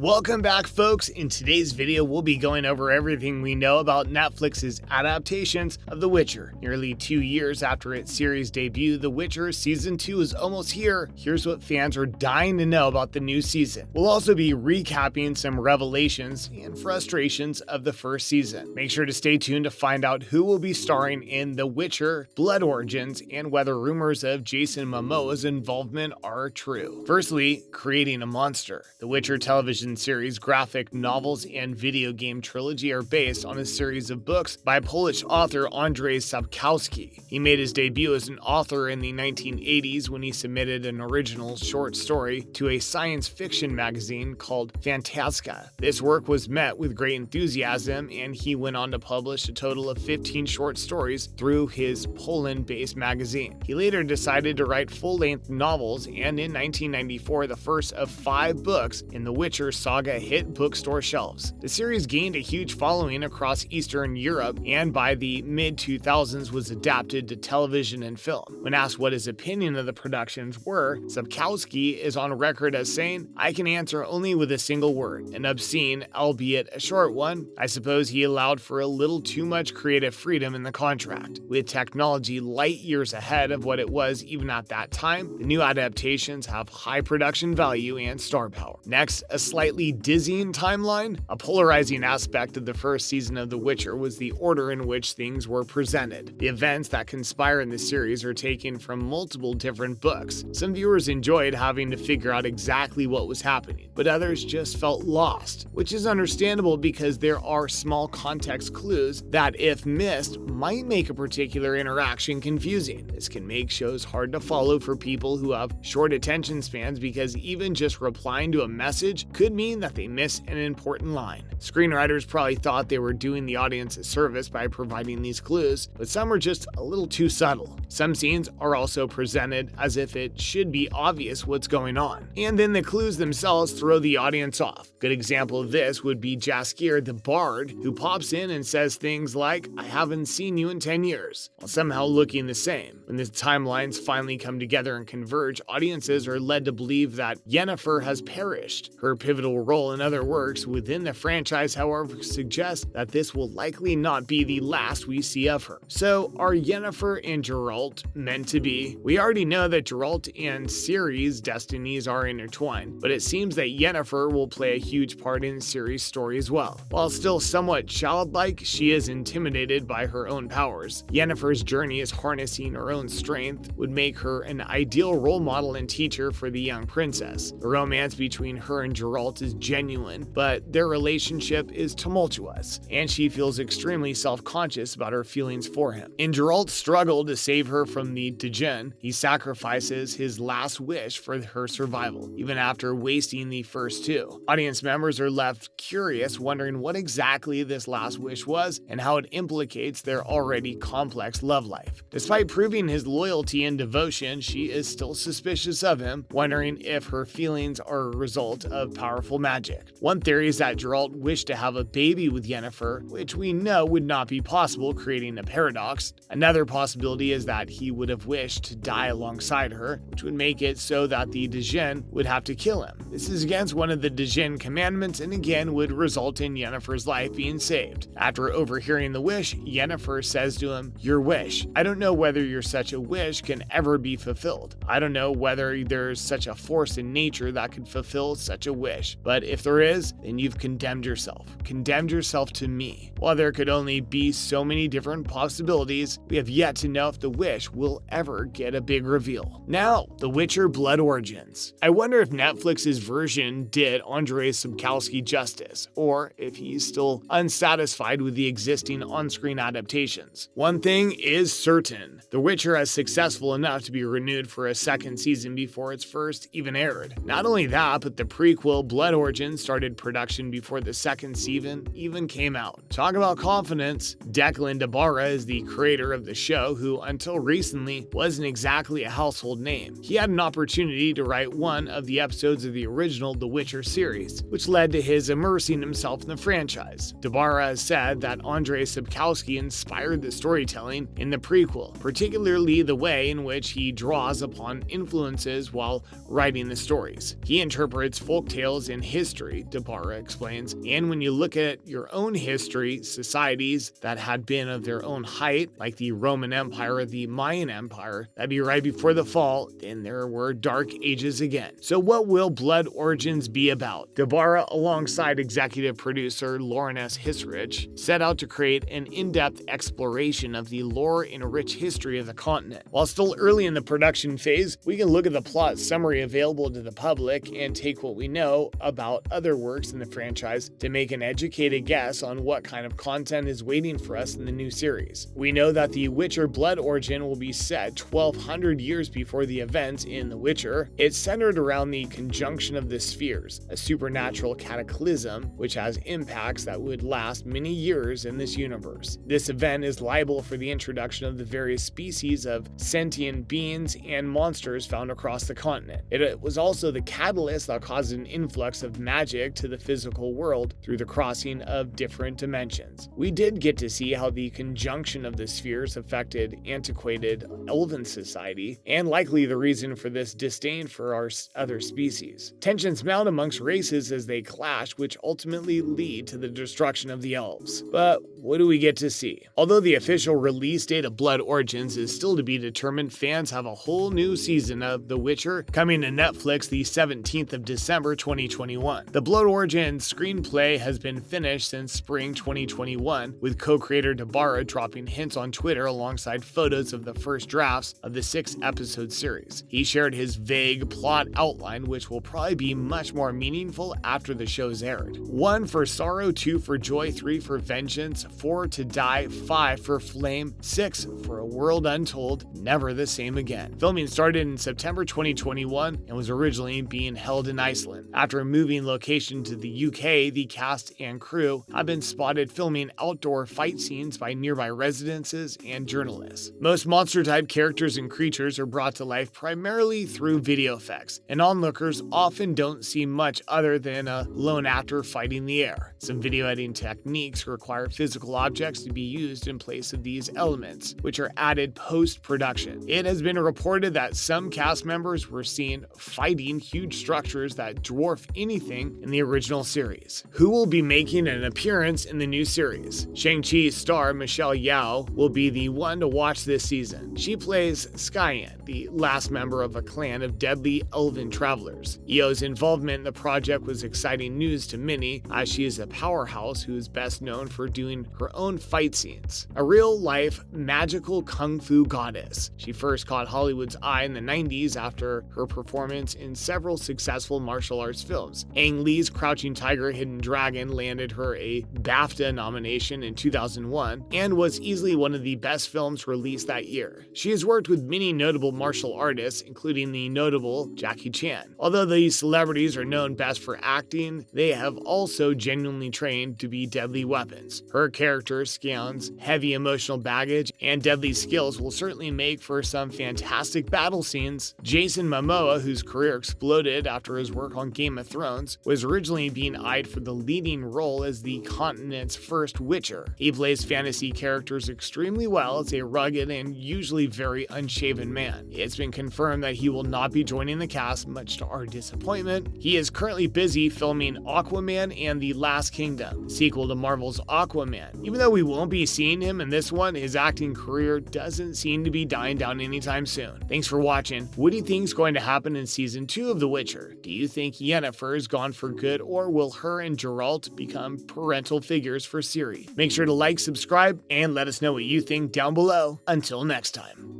Welcome back, folks. In today's video, we'll be going over everything we know about Netflix's adaptations of The Witcher. Nearly 2 years after its series debut, The Witcher Season 2 is almost here. Here's what fans are dying to know about the new season. We'll also be recapping some revelations and frustrations of the first season. Make sure to stay tuned to find out who will be starring in The Witcher Blood Origins and whether rumors of Jason Momoa's involvement are true. Firstly, creating a monster. The Witcher television series, graphic novels, and video game trilogy are based on a series of books by Polish author Andrzej Sapkowski. He made his debut as an author in the 1980s when he submitted an original short story to a science fiction magazine called Fantastica. This work was met with great enthusiasm, and he went on to publish a total of 15 short stories through his Poland-based magazine. He later decided to write full-length novels, and in 1994, the first of 5 books in The Witcher saga hit bookstore shelves. The series gained a huge following across Eastern Europe, and by the mid-2000s was adapted to television and film. When asked what his opinion of the productions were, Sapkowski is on record as saying, "I can answer only with a single word, an obscene, albeit a short one. I suppose he allowed for a little too much creative freedom in the contract. With technology light years ahead of what it was even at that time, the new adaptations have high production value and star power." Next, a slightly dizzying timeline. A polarizing aspect of the first season of The Witcher was the order in which things were presented. The events that conspire in the series are taken from multiple different books. Some viewers enjoyed having to figure out exactly what was happening, but others just felt lost, which is understandable because there are small context clues that, if missed, might make a particular interaction confusing. This can make shows hard to follow for people who have short attention spans because even just replying to a message could mean that they miss an important line. Screenwriters probably thought they were doing the audience a service by providing these clues, but some are just a little too subtle. Some scenes are also presented as if it should be obvious what's going on, and then the clues themselves throw the audience off. Good example of this would be Jaskier the Bard, who pops in and says things like, "I haven't seen you in 10 years, while somehow looking the same. When the timelines finally come together and converge, audiences are led to believe that Yennefer has perished. Her pivotal role in other works within the franchise, however, suggests that this will likely not be the last we see of her." So, are Yennefer and Geralt meant to be? We already know that Geralt and Ciri's destinies are intertwined, but it seems that Yennefer will play a huge part in Ciri's story as well. While still somewhat childlike, she is intimidated by her own powers. Yennefer's journey as harnessing her own strength would make her an ideal role model and teacher for the young princess. The romance between her and Geralt is genuine, but their relationship is tumultuous, and she feels extremely self-conscious about her feelings for him. In Geralt's struggle to save her from the TUDUM, he sacrifices his last wish for her survival, even after wasting the first 2. Audience members are left curious, wondering what exactly this last wish was and how it implicates their already complex love life. Despite proving his loyalty and devotion, she is still suspicious of him, wondering if her feelings are a result of powerful magic. One theory is that Geralt wished to have a baby with Yennefer, which we know would not be possible, creating a paradox. Another possibility is that he would have wished to die alongside her, which would make it so that the TUDUM would have to kill him. This is against one of the TUDUM commandments and again would result in Yennefer's life being saved. After overhearing the wish, Yennefer says to him, "Your wish. I don't know whether your such a wish can ever be fulfilled. I don't know whether there's such a force in nature that could fulfill such a wish. But if there is, then you've condemned yourself. Condemned yourself to me." While there could only be so many different possibilities, we have yet to know if the wish will ever get a big reveal. Now, The Witcher Blood Origins. I wonder if Netflix's version did Andrzej Sapkowski justice, or if he's still unsatisfied with the existing on-screen adaptations. One thing is certain, The Witcher is successful enough to be renewed for a second season before its first even aired. Not only that, but the prequel Blood Origins started production before the second season even came out. Talk about confidence. Declan de Barra is the creator of the show, who until recently wasn't exactly a household name. He had an opportunity to write one of the episodes of the original The Witcher series, which led to his immersing himself in the franchise. De Barra has said that Andrzej Sapkowski inspired the storytelling in the prequel, particularly the way in which he draws upon influences while writing the stories. He interprets folktales in history, Barra explains. And when you look at your own history, societies that had been of their own height, like the Roman Empire or the Mayan Empire, that'd be right before the fall, then there were dark ages again. So what will Blood Origins be about? Barra, alongside executive producer Laurence Hissrich, set out to create an in-depth exploration of the lore and rich history of the continent. While still early in the production phase, we can look at the plot summary available to the public and take what we know about other works in the franchise to make an educated guess on what kind of content is waiting for us in the new series. We know that The Witcher Blood Origin will be set 1200 years before the events in The Witcher. It's centered around the conjunction of the spheres, a supernatural cataclysm which has impacts that would last many years in this universe. This event is liable for the introduction of the various species of sentient beings and monsters found across the continent. It was also the catalyst that caused an influx of magic to the physical world through the crossing of different dimensions. We did get to see how the conjunction of the spheres affected antiquated elven society, and likely the reason for this disdain for our other species. Tensions mount amongst races as they clash, which ultimately lead to the destruction of the elves. But what do we get to see? Although the official release date of Blood Origins is still to be determined, fans have a whole new season of The Witcher coming to Netflix the 17th of December 2021. The Blood Origins screenplay has been finished since spring 2021, with co-creator Barra dropping hints on Twitter alongside photos of the first drafts of the 6-episode series. He shared his vague plot outline, which will probably be much more meaningful after the show's aired. 1 for sorrow, 2 for joy, 3 for vengeance, 4 to die, 5 for flame, 6 for a world untold, never the same again. Filming started in September 2021 and was originally being held in Iceland. After moving location to the UK, the cast and crew have been spotted filming outdoor fight scenes by nearby residences and journalists. Most monster-type characters and creatures are brought to life primarily through video effects, and onlookers often don't see much other than a lone actor fighting the air. Some video editing techniques require physical objects to be used in place of these elements, which are added post-production. It has been reported that some cast members were seen fighting huge structures that dwarf anything in the original series. Who will be making an appearance in the new series? Shang-Chi's star Michelle Yeoh will be the one to watch this season. She plays Skyen, the last member of a clan of deadly elven travelers. Yeoh's involvement in the project was exciting news to many, as she is a powerhouse who is best known for doing her own fight scenes. A real-life magical kung fu goddess. She first caught Hollywood's eye in the 90s after her performance in several successful martial arts films. Ang Lee's Crouching Tiger, Hidden Dragon landed her a BAFTA nomination in 2001 and was easily one of the best films released that year. She has worked with many notable martial artists, including the notable Jackie Chan. Although these celebrities are known best for acting, they have also genuinely trained to be deadly weapons. Her character, Skyen's heavy emotional baggage and deadly skills will certainly make for some fantastic battle scenes. Jason Momoa, whose career exploded after his work on Game of Thrones, was originally being eyed for the leading role as the continent's first Witcher. He plays fantasy characters extremely well as a rugged and usually very unshaven man. It's been confirmed that he will not be joining the cast, much to our disappointment. He is currently busy filming Aquaman and The Last Kingdom, sequel to Marvel's Aquaman. Even though we won't be seeing him in this one, his acting career doesn't seem to be dying down anytime soon. Thanks for watching. What do you think is going to happen in season 2 of The Witcher? Do you think Yennefer is gone for good, or will her and Geralt become parental figures for Ciri? Make sure to like, subscribe, and let us know what you think down below. Until next time.